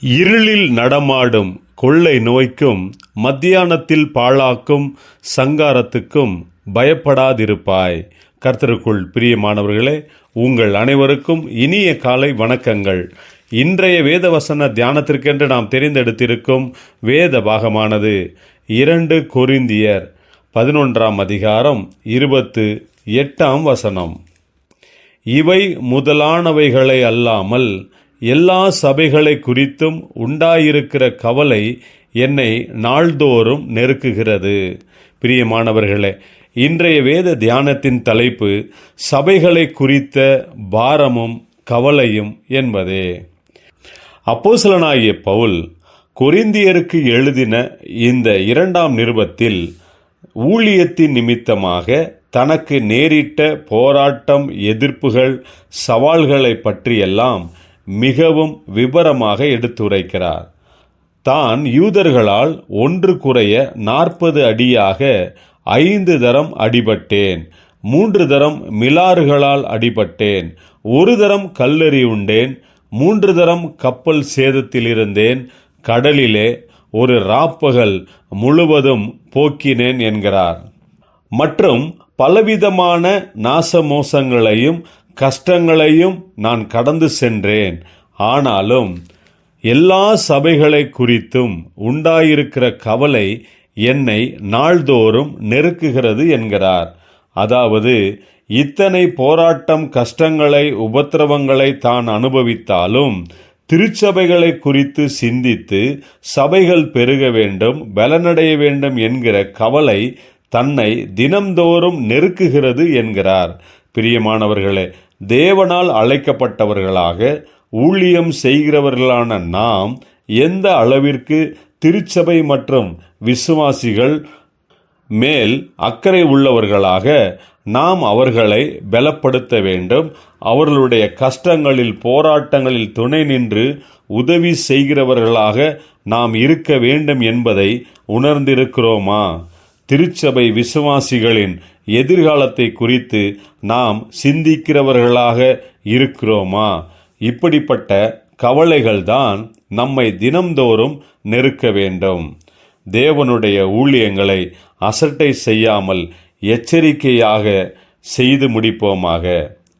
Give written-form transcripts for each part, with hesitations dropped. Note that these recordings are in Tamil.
இருளில் நடமாடும் கொள்ளை நோய்க்கும் மத்தியானத்தில் பாழாக்கும் சங்காரத்துக்கும் பயப்படாதிருப்பாய். கர்த்தருக்குள் பிரியமானவர்களே, உங்கள் அனைவருக்கும் இனிய காலை வணக்கங்கள். இன்றைய வேதவசன தியானத்திற்கென்று நாம் தெரிந்தெடுத்திருக்கும் வேத பாகமானது 2 கொரிந்தியர் 11 அதிகாரம் 28 வசனம். இவை முதலானவைகளை அல்லாமல் எல்லா சபைகளை குறித்தும் உண்டாயிருக்கிற கவலை என்னை நாள்தோறும் நெருக்குகிறது. பிரியமானவர்களே, இன்றைய வேத தியானத்தின் தலைப்பு சபைகளை குறித்த பாரமும் கவலையும் என்பதே. அப்போஸ்தலனாகிய பவுல் கொரிந்தியருக்கு எழுதின இந்த 2ஆம் நிருபத்தில் ஊழியத்தின் நிமித்தமாக தனக்கு நேரிட்ட போராட்டம், எதிர்ப்புகள், சவால்களை பற்றியெல்லாம் மிகவும் விபரமாக எடுத்துரைக்கிறார். தான் யூதர்களால் ஒன்று குறைய 40 அடியாக 5 தரம் அடிபட்டேன், 3 தரம் மிலாறுகளால் அடிபட்டேன், 1 தரம் கல்லெறி உண்டேன், 3 தரம் கப்பல் சேதத்தில் இருந்தேன், கடலிலே ஒரு ராப்பகல் முழுவதும் போக்கினேன் என்கிறார். மற்றும் பலவிதமான நாசமோசங்களையும் கஷ்டங்களையும் நான் கடந்து சென்றேன். ஆனாலும் எல்லா சபைகளை குறித்தும் உண்டாயிருக்கிற கவலை என்னை நாள்தோறும் நெருக்குகிறது என்கிறார். அதாவது, இத்தனை போராட்டம், கஷ்டங்களை, உபத்திரவங்களை தான் அனுபவித்தாலும் திருச்சபைகளை குறித்து சிந்தித்து சபைகள் பெருக வேண்டும், பலனடைய வேண்டும் என்கிற கவலை தன்னை தினம்தோறும் நெருக்குகிறது என்கிறார். பிரியமானவர்களே, தேவனால் அழைக்கப்பட்டவர்களாக ஊழியம் செய்கிறவர்களான நாம் எந்த அளவிற்கு திருச்சபை மற்றும் விசுவாசிகள் மேல் அக்கறை உள்ளவர்களாக நாம் அவர்களை பலப்படுத்த வேண்டும், அவர்களுடைய கஷ்டங்களில், போராட்டங்களில் துணை நின்று உதவி செய்கிறவர்களாக நாம் இருக்க வேண்டும் என்பதை உணர்ந்திருக்கிறோமா? திருச்சபை விசுவாசிகளின் எதிர்காலத்தை குறித்து நாம் சிந்திக்கிறவர்களாக இருக்கிறோமா? இப்படிப்பட்ட கவலைகள்தான் நம்மை தினம்தோறும் நெருக்க வேண்டும். தேவனுடைய ஊழியங்களை அசட்டை செய்யாமல் எச்சரிக்கையாக செய்து முடிப்போமாக.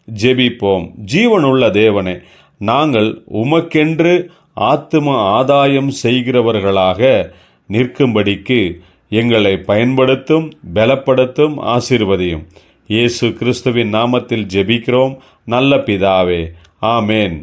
ஜெபிப்போம். ஜீவனுள்ள தேவனே, நாங்கள் உமக்கென்று ஆத்தும ஆதாயம் செய்கிறவர்களாக நிற்கும்படிக்கு எங்களை பயன்படுத்தும், பலப்படுத்தும், ஆசீர்வதியும். இயேசு கிறிஸ்துவின் நாமத்தில் ஜெபிக்கிறோம் நல்ல பிதாவே. ஆமேன்.